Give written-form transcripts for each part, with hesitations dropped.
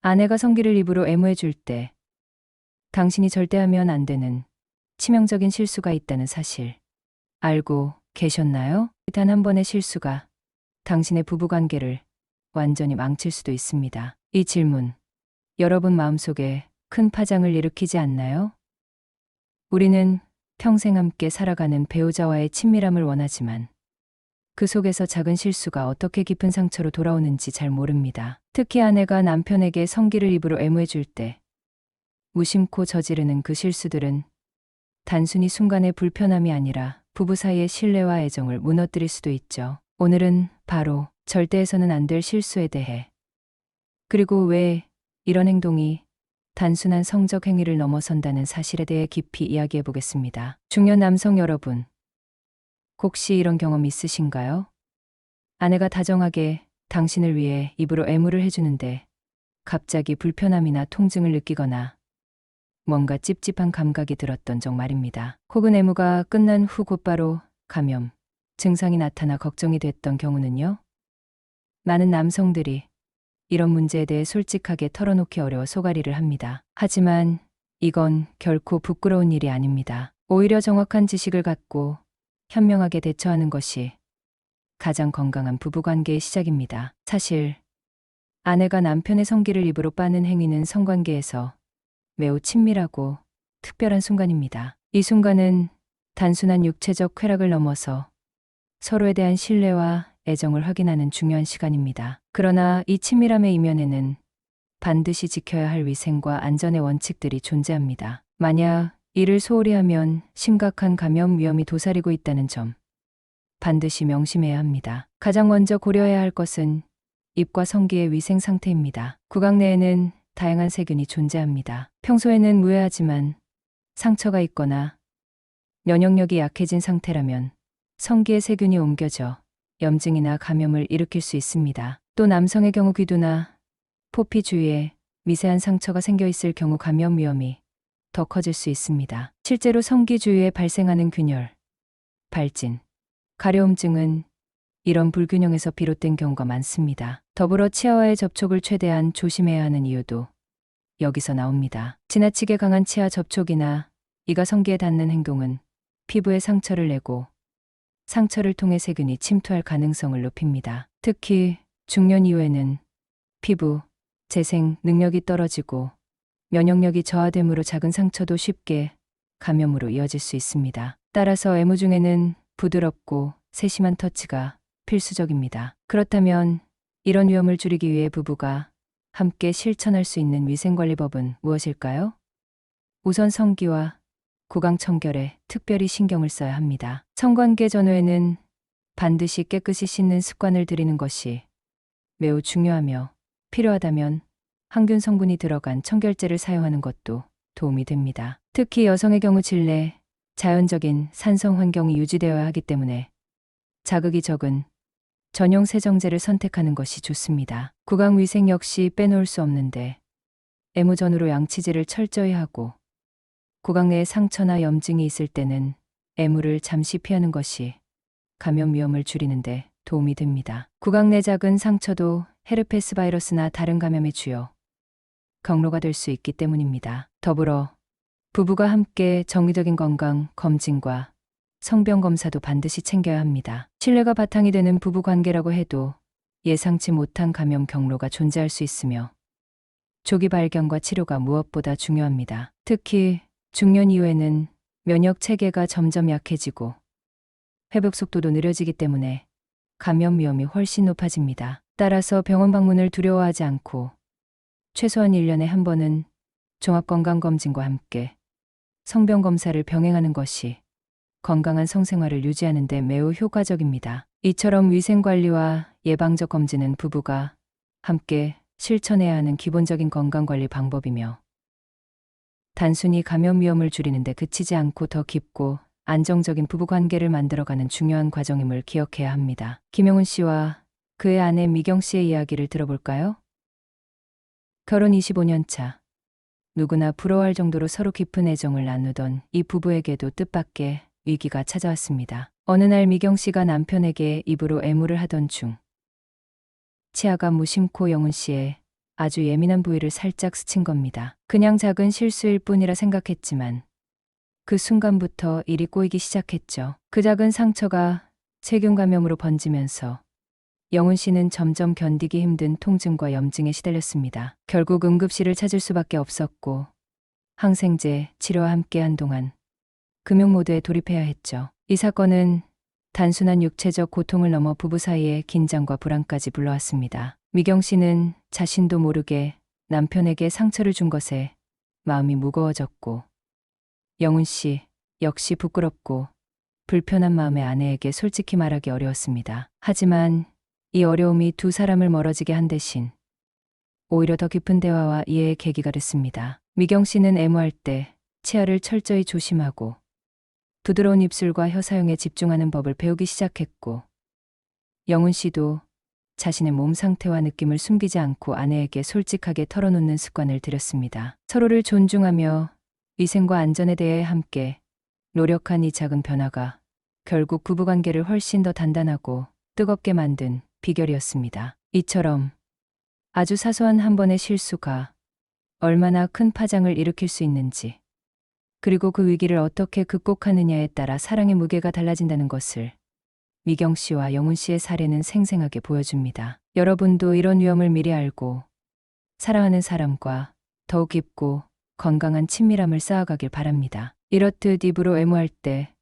아내가 성기를 입으로 애무해 줄 때 당신이 절대 하면 안 되는 치명적인 실수가 있다는 사실 알고 계셨나요? 단 한 번의 실수가 당신의 부부관계를 완전히 망칠 수도 있습니다. 이 질문, 여러분 마음속에 큰 파장을 일으키지 않나요? 우리는 평생 함께 살아가는 배우자와의 친밀함을 원하지만 그 속에서 작은 실수가 어떻게 깊은 상처로 돌아오는지 잘 모릅니다. 특히 아내가 남편에게 성기를 입으로 애무해 줄 때 무심코 저지르는 그 실수들은 단순히 순간의 불편함이 아니라 부부 사이의 신뢰와 애정을 무너뜨릴 수도 있죠. 오늘은 바로 절대 해서는 안 될 실수에 대해, 그리고 왜 이런 행동이 단순한 성적 행위를 넘어선다는 사실에 대해 깊이 이야기해 보겠습니다. 중년 남성 여러분, 혹시 이런 경험 있으신가요? 아내가 다정하게 당신을 위해 입으로 애무를 해주는데 갑자기 불편함이나 통증을 느끼거나 뭔가 찝찝한 감각이 들었던 적 말입니다. 혹은 애무가 끝난 후 곧바로 감염, 증상이 나타나 걱정이 됐던 경우는요? 많은 남성들이 이런 문제에 대해 솔직하게 털어놓기 어려워 소가리를 합니다. 하지만 이건 결코 부끄러운 일이 아닙니다. 오히려 정확한 지식을 갖고 현명하게 대처하는 것이 가장 건강한 부부관계의 시작입니다. 사실 아내가 남편의 성기를 입으로 빠는 행위는 성관계에서 매우 친밀하고 특별한 순간입니다. 이 순간은 단순한 육체적 쾌락을 넘어서 서로에 대한 신뢰와 애정을 확인하는 중요한 시간입니다. 그러나 이 친밀함의 이면에는 반드시 지켜야 할 위생과 안전의 원칙들이 존재합니다. 만약 이를 소홀히 하면 심각한 감염 위험이 도사리고 있다는 점 반드시 명심해야 합니다. 가장 먼저 고려해야 할 것은 입과 성기의 위생 상태입니다. 구강 내에는 다양한 세균이 존재합니다. 평소에는 무해하지만 상처가 있거나 면역력이 약해진 상태라면 성기에 세균이 옮겨져 염증이나 감염을 일으킬 수 있습니다. 또 남성의 경우 귀두나 포피 주위에 미세한 상처가 생겨 있을 경우 감염 위험이 더 커질 수 있습니다. 실제로 성기 주위에 발생하는 균열, 발진, 가려움증은 이런 불균형에서 비롯된 경우가 많습니다. 더불어 치아와의 접촉을 최대한 조심해야 하는 이유도 여기서 나옵니다. 지나치게 강한 치아 접촉이나 이가 성기에 닿는 행동은 피부에 상처를 내고 상처를 통해 세균이 침투할 가능성을 높입니다. 특히 중년 이후에는 피부, 재생 능력이 떨어지고 면역력이 저하되므로 작은 상처도 쉽게 감염으로 이어질 수 있습니다. 따라서 애무 중에는 부드럽고 세심한 터치가 필수적입니다. 그렇다면 이런 위험을 줄이기 위해 부부가 함께 실천할 수 있는 위생관리법은 무엇일까요? 우선 성기와 구강 청결에 특별히 신경을 써야 합니다. 성관계 전후에는 반드시 깨끗이 씻는 습관을 들이는 것이 매우 중요하며 필요하다면 항균 성분이 들어간 청결제를 사용하는 것도 도움이 됩니다. 특히 여성의 경우 질내, 자연적인 산성 환경이 유지되어야 하기 때문에 자극이 적은 전용 세정제를 선택하는 것이 좋습니다. 구강 위생 역시 빼놓을 수 없는데 애무 전후로 양치질을 철저히 하고 구강 내에 상처나 염증이 있을 때는 애무를 잠시 피하는 것이 감염 위험을 줄이는데 도움이 됩니다. 구강 내 작은 상처도 헤르페스 바이러스나 다른 감염의 주요 경로가 될 수 있기 때문입니다. 더불어 부부가 함께 정기적인 건강 검진과 성병 검사도 반드시 챙겨야 합니다. 신뢰가 바탕이 되는 부부 관계라고 해도 예상치 못한 감염 경로가 존재할 수 있으며 조기 발견과 치료가 무엇보다 중요합니다. 특히 중년 이후에는 면역 체계가 점점 약해지고 회복 속도도 느려지기 때문에 감염 위험이 훨씬 높아집니다. 따라서 병원 방문을 두려워하지 않고 최소한 1년에 한 번은 종합건강검진과 함께 성병 검사를 병행하는 것이 건강한 성생활을 유지하는 데 매우 효과적입니다. 이처럼 위생관리와 예방적 검진은 부부가 함께 실천해야 하는 기본적인 건강관리 방법이며 단순히 감염 위험을 줄이는 데 그치지 않고 더 깊고 안정적인 부부관계를 만들어가는 중요한 과정임을 기억해야 합니다. 김용훈 씨와 그의 아내 미경 씨의 이야기를 들어볼까요? 결혼 25년 차. 누구나 부러워할 정도로 서로 깊은 애정을 나누던 이 부부에게도 뜻밖의 위기가 찾아왔습니다. 어느 날 미경 씨가 남편에게 입으로 애무를 하던 중 치아가 무심코 영훈 씨의 아주 예민한 부위를 살짝 스친 겁니다. 그냥 작은 실수일 뿐이라 생각했지만 그 순간부터 일이 꼬이기 시작했죠. 그 작은 상처가 세균 감염으로 번지면서 영훈 씨는 점점 견디기 힘든 통증과 염증에 시달렸습니다. 결국 응급실을 찾을 수밖에 없었고 항생제 치료와 함께 한동안 금욕 모드에 돌입해야 했죠. 이 사건은 단순한 육체적 고통을 넘어 부부 사이의 긴장과 불안까지 불러왔습니다. 미경 씨는 자신도 모르게 남편에게 상처를 준 것에 마음이 무거워졌고 영훈 씨 역시 부끄럽고 불편한 마음에 아내에게 솔직히 말하기 어려웠습니다. 하지만 이 어려움이 두 사람을 멀어지게 한 대신 오히려 더 깊은 대화와 이해의 계기가 됐습니다. 미경 씨는 애무할 때 치아를 철저히 조심하고 부드러운 입술과 혀 사용에 집중하는 법을 배우기 시작했고 영훈 씨도 자신의 몸 상태와 느낌을 숨기지 않고 아내에게 솔직하게 털어놓는 습관을 들였습니다. 서로를 존중하며 위생과 안전에 대해 함께 노력한 이 작은 변화가 결국 부부관계를 훨씬 더 단단하고 뜨겁게 만든 비결이었습니다. 이처럼 아주 사소한 한 번의 실수가 얼마나 큰 파장을 일으킬 수 있는지, 그리고 그 위기를 어떻게 극복하느냐에 따라 사랑의 무게가 달라진다는 것을 미경 씨와 영훈 씨의 사례는 생생하게 보여줍니다. 여러분도 이런 위험을 미리 알고 사랑하는 사람과 더욱 깊고 건강한 친밀함을 쌓아가길 바랍니다. 이렇듯 입으로 애무할 때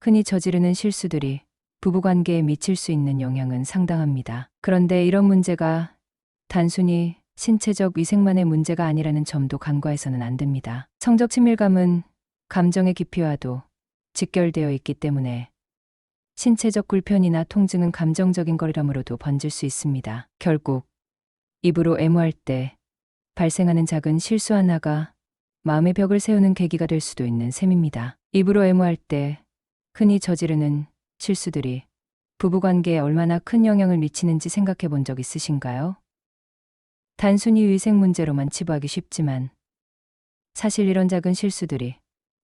흔히 저지르는 실수들이 부부관계에 미칠 수 있는 영향은 상당합니다. 그런데 이런 문제가 단순히 신체적 위생만의 문제가 아니라는 점도 간과해서는 안 됩니다. 성적 친밀감은 감정의 깊이와도 직결되어 있기 때문에 신체적 불편이나 통증은 감정적인 거리감으로도 번질 수 있습니다. 결국 입으로 애무할 때 발생하는 작은 실수 하나가 마음의 벽을 세우는 계기가 될 수도 있는 셈입니다. 입으로 애무할 때 흔히 저지르는 실수들이 부부관계에 얼마나 큰 영향을 미치는지 생각해 본 적 있으신가요? 단순히 위생 문제로만 치부하기 쉽지만 사실 이런 작은 실수들이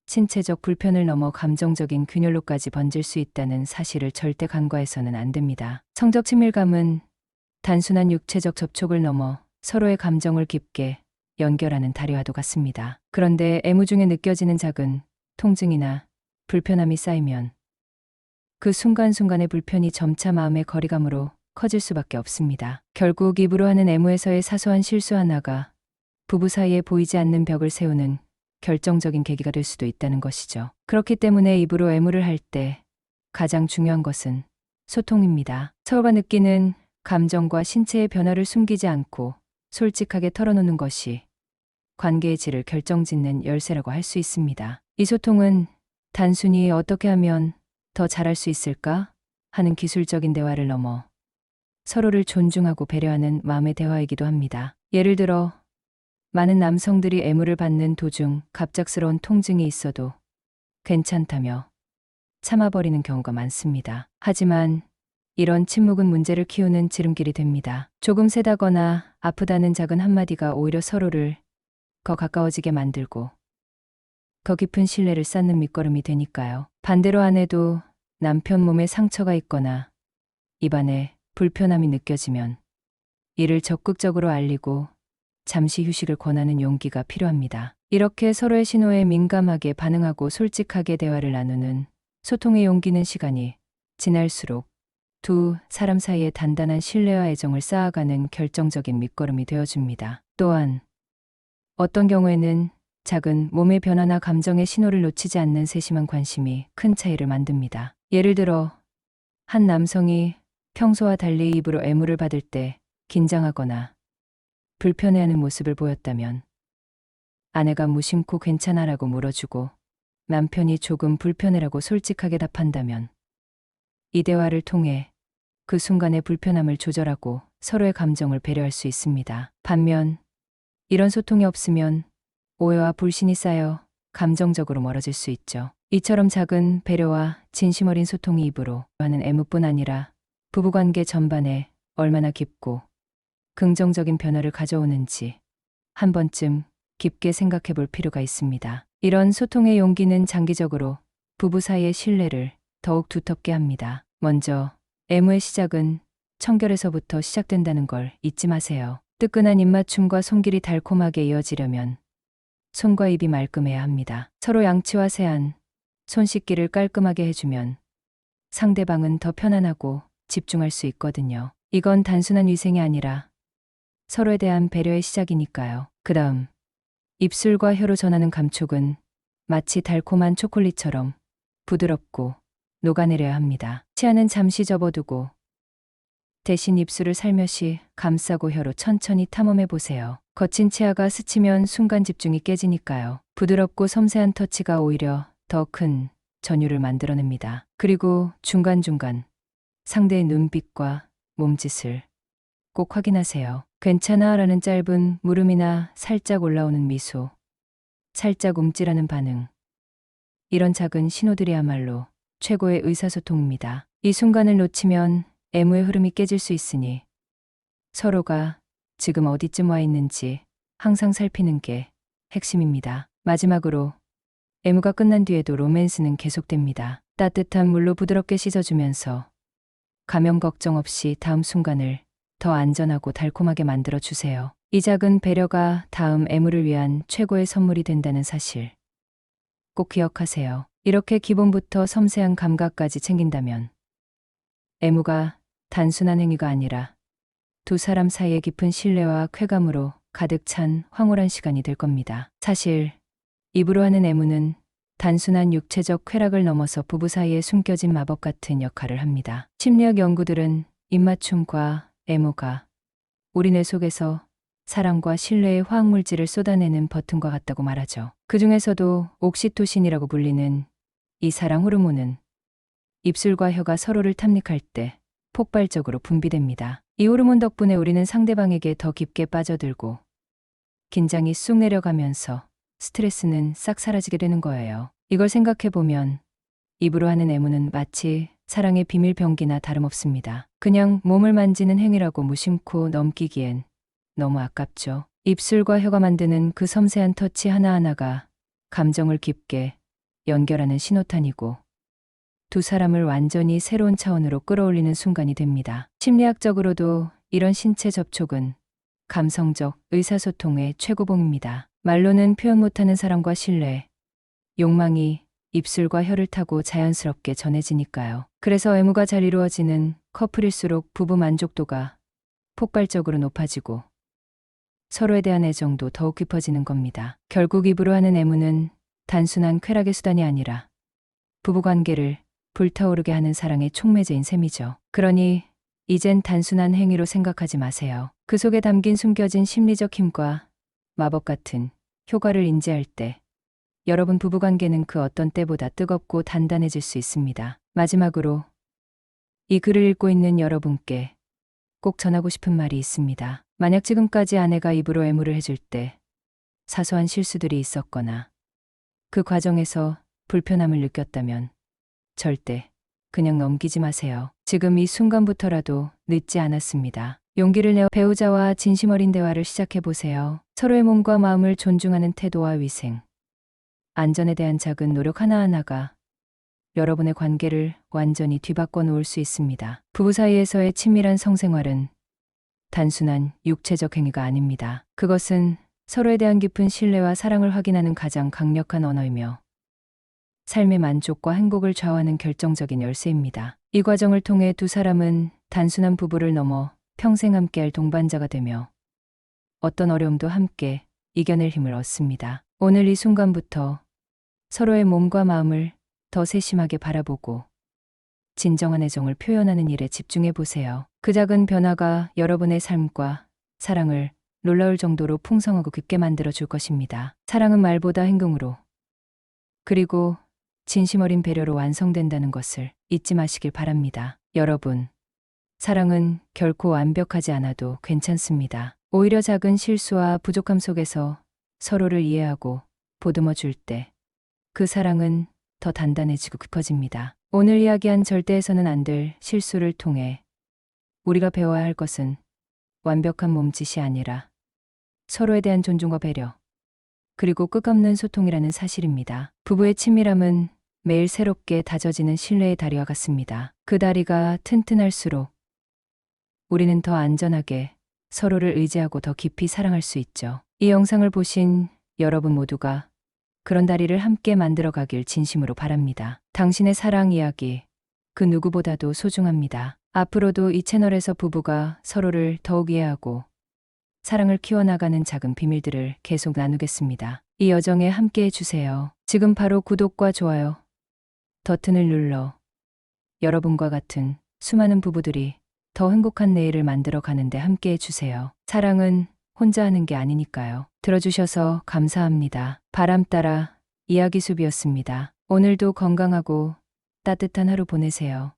신체적 불편을 넘어 감정적인 균열로까지 번질 수 있다는 사실을 절대 간과해서는 안 됩니다. 성적 친밀감은 단순한 육체적 접촉을 넘어 서로의 감정을 깊게 연결하는 다리와도 같습니다. 그런데 애무 중에 느껴지는 작은 통증이나 불편함이 쌓이면 그 순간순간의 불편이 점차 마음의 거리감으로 커질 수밖에 없습니다. 결국 입으로 하는 애무에서의 사소한 실수 하나가 부부 사이에 보이지 않는 벽을 세우는 결정적인 계기가 될 수도 있다는 것이죠. 그렇기 때문에 입으로 애무를 할 때 가장 중요한 것은 소통입니다. 서로가 느끼는 감정과 신체의 변화를 숨기지 않고 솔직하게 털어놓는 것이 관계의 질을 결정짓는 열쇠라고 할 수 있습니다. 이 소통은 단순히 어떻게 하면 더 잘할 수 있을까 하는 기술적인 대화를 넘어 서로를 존중하고 배려하는 마음의 대화이기도 합니다. 예를 들어 많은 남성들이 애무를 받는 도중 갑작스러운 통증이 있어도 괜찮다며 참아버리는 경우가 많습니다. 하지만 이런 침묵은 문제를 키우는 지름길이 됩니다. 조금 세다거나 아프다는 작은 한마디가 오히려 서로를 더 가까워지게 만들고 더 깊은 신뢰를 쌓는 밑거름이 되니까요. 반대로 아내도 남편 몸에 상처가 있거나 입안에 불편함이 느껴지면 이를 적극적으로 알리고 잠시 휴식을 권하는 용기가 필요합니다. 이렇게 서로의 신호에 민감하게 반응하고 솔직하게 대화를 나누는 소통의 용기는 시간이 지날수록 두 사람 사이에 단단한 신뢰와 애정을 쌓아가는 결정적인 밑거름이 되어줍니다. 또한 어떤 경우에는 작은 몸의 변화나 감정의 신호를 놓치지 않는 세심한 관심이 큰 차이를 만듭니다. 예를 들어 한 남성이 평소와 달리 입으로 애무를 받을 때 긴장하거나 불편해하는 모습을 보였다면 아내가 무심코 괜찮아라고 물어주고 남편이 조금 불편해라고 솔직하게 답한다면 이 대화를 통해 그 순간의 불편함을 조절하고 서로의 감정을 배려할 수 있습니다. 반면 이런 소통이 없으면 오해와 불신이 쌓여 감정적으로 멀어질 수 있죠. 이처럼 작은 배려와 진심 어린 소통이 입으로 하는 애무뿐 아니라 부부관계 전반에 얼마나 깊고 긍정적인 변화를 가져오는지 한 번쯤 깊게 생각해 볼 필요가 있습니다. 이런 소통의 용기는 장기적으로 부부 사이의 신뢰를 더욱 두텁게 합니다. 먼저 애무의 시작은 청결에서부터 시작된다는 걸 잊지 마세요. 뜨끈한 입맞춤과 손길이 달콤하게 이어지려면 손과 입이 말끔해야 합니다. 서로 양치와 세안, 손 씻기를 깔끔하게 해주면 상대방은 더 편안하고 집중할 수 있거든요. 이건 단순한 위생이 아니라 서로에 대한 배려의 시작이니까요. 그 다음, 입술과 혀로 전하는 감촉은 마치 달콤한 초콜릿처럼 부드럽고 녹아내려야 합니다. 치아는 잠시 접어두고 대신 입술을 살며시 감싸고 혀로 천천히 탐험해 보세요. 거친 치아가 스치면 순간 집중이 깨지니까요. 부드럽고 섬세한 터치가 오히려 더 큰 전율을 만들어냅니다. 그리고 중간중간 상대의 눈빛과 몸짓을 꼭 확인하세요. 괜찮아 라는 짧은 물음이나 살짝 올라오는 미소, 살짝 움찔하는 반응. 이런 작은 신호들이야말로 최고의 의사소통입니다. 이 순간을 놓치면 애무의 흐름이 깨질 수 있으니 서로가 지금 어디쯤 와 있는지 항상 살피는 게 핵심입니다. 마지막으로 애무가 끝난 뒤에도 로맨스는 계속됩니다. 따뜻한 물로 부드럽게 씻어주면서 감염 걱정 없이 다음 순간을 더 안전하고 달콤하게 만들어 주세요. 이 작은 배려가 다음 애무를 위한 최고의 선물이 된다는 사실 꼭 기억하세요. 이렇게 기본부터 섬세한 감각까지 챙긴다면 애무가 단순한 행위가 아니라 두 사람 사이의 깊은 신뢰와 쾌감으로 가득 찬 황홀한 시간이 될 겁니다. 사실 입으로 하는 애무는 단순한 육체적 쾌락을 넘어서 부부 사이에 숨겨진 마법 같은 역할을 합니다. 심리학 연구들은 입맞춤과 애무가 우리 뇌 속에서 사랑과 신뢰의 화학물질을 쏟아내는 버튼과 같다고 말하죠. 그 중에서도 옥시토신이라고 불리는 이 사랑 호르몬은 입술과 혀가 서로를 탐닉할 때 폭발적으로 분비됩니다. 이 호르몬 덕분에 우리는 상대방에게 더 깊게 빠져들고 긴장이 쑥 내려가면서 스트레스는 싹 사라지게 되는 거예요. 이걸 생각해보면 입으로 하는 애무는 마치 사랑의 비밀 병기나 다름없습니다. 그냥 몸을 만지는 행위라고 무심코 넘기기엔 너무 아깝죠. 입술과 혀가 만드는 그 섬세한 터치 하나하나가 감정을 깊게 연결하는 신호탄이고 두 사람을 완전히 새로운 차원으로 끌어올리는 순간이 됩니다. 심리학적으로도 이런 신체 접촉은 감성적 의사소통의 최고봉입니다. 말로는 표현 못하는 사랑과 신뢰, 욕망이 입술과 혀를 타고 자연스럽게 전해지니까요. 그래서 애무가 잘 이루어지는 커플일수록 부부 만족도가 폭발적으로 높아지고 서로에 대한 애정도 더욱 깊어지는 겁니다. 결국 입으로 하는 애무는 단순한 쾌락의 수단이 아니라 부부관계를 불타오르게 하는 사랑의 촉매제인 셈이죠. 그러니 이젠 단순한 행위로 생각하지 마세요. 그 속에 담긴 숨겨진 심리적 힘과 마법 같은 효과를 인지할 때 여러분 부부관계는 그 어떤 때보다 뜨겁고 단단해질 수 있습니다. 마지막으로 이 글을 읽고 있는 여러분께 꼭 전하고 싶은 말이 있습니다. 만약 지금까지 아내가 입으로 애무를 해줄 때 사소한 실수들이 있었거나 그 과정에서 불편함을 느꼈다면 절대 그냥 넘기지 마세요. 지금 이 순간부터라도 늦지 않았습니다. 용기를 내어 배우자와 진심 어린 대화를 시작해 보세요. 서로의 몸과 마음을 존중하는 태도와 위생, 안전에 대한 작은 노력 하나하나가 여러분의 관계를 완전히 뒤바꿔 놓을 수 있습니다. 부부 사이에서의 친밀한 성생활은 단순한 육체적 행위가 아닙니다. 그것은 서로에 대한 깊은 신뢰와 사랑을 확인하는 가장 강력한 언어이며 삶의 만족과 행복을 좌우하는 결정적인 열쇠입니다. 이 과정을 통해 두 사람은 단순한 부부를 넘어 평생 함께할 동반자가 되며 어떤 어려움도 함께 이겨낼 힘을 얻습니다. 오늘 이 순간부터 서로의 몸과 마음을 더 세심하게 바라보고 진정한 애정을 표현하는 일에 집중해 보세요. 그 작은 변화가 여러분의 삶과 사랑을 놀라울 정도로 풍성하고 깊게 만들어 줄 것입니다. 사랑은 말보다 행동으로 그리고 진심 어린 배려로 완성된다는 것을 잊지 마시길 바랍니다. 여러분, 사랑은 결코 완벽하지 않아도 괜찮습니다. 오히려 작은 실수와 부족함 속에서 서로를 이해하고 보듬어 줄 때 그 사랑은 더 단단해지고 깊어집니다. 오늘 이야기한 절대해서는 안 될 실수를 통해 우리가 배워야 할 것은 완벽한 몸짓이 아니라 서로에 대한 존중과 배려, 그리고 끝없는 소통이라는 사실입니다. 부부의 친밀함은 매일 새롭게 다져지는 신뢰의 다리와 같습니다. 그 다리가 튼튼할수록 우리는 더 안전하게 서로를 의지하고 더 깊이 사랑할 수 있죠. 이 영상을 보신 여러분 모두가 그런 다리를 함께 만들어 가길 진심으로 바랍니다. 당신의 사랑 이야기, 그 누구보다도 소중합니다. 앞으로도 이 채널에서 부부가 서로를 더욱 이해하고 사랑을 키워나가는 작은 비밀들을 계속 나누겠습니다. 이 여정에 함께 해주세요. 지금 바로 구독과 좋아요 버튼을 눌러 여러분과 같은 수많은 부부들이 더 행복한 내일을 만들어 가는데 함께 해주세요. 사랑은 혼자 하는 게 아니니까요. 들어주셔서 감사합니다. 바람 따라 이야기 숲이었습니다. 오늘도 건강하고 따뜻한 하루 보내세요.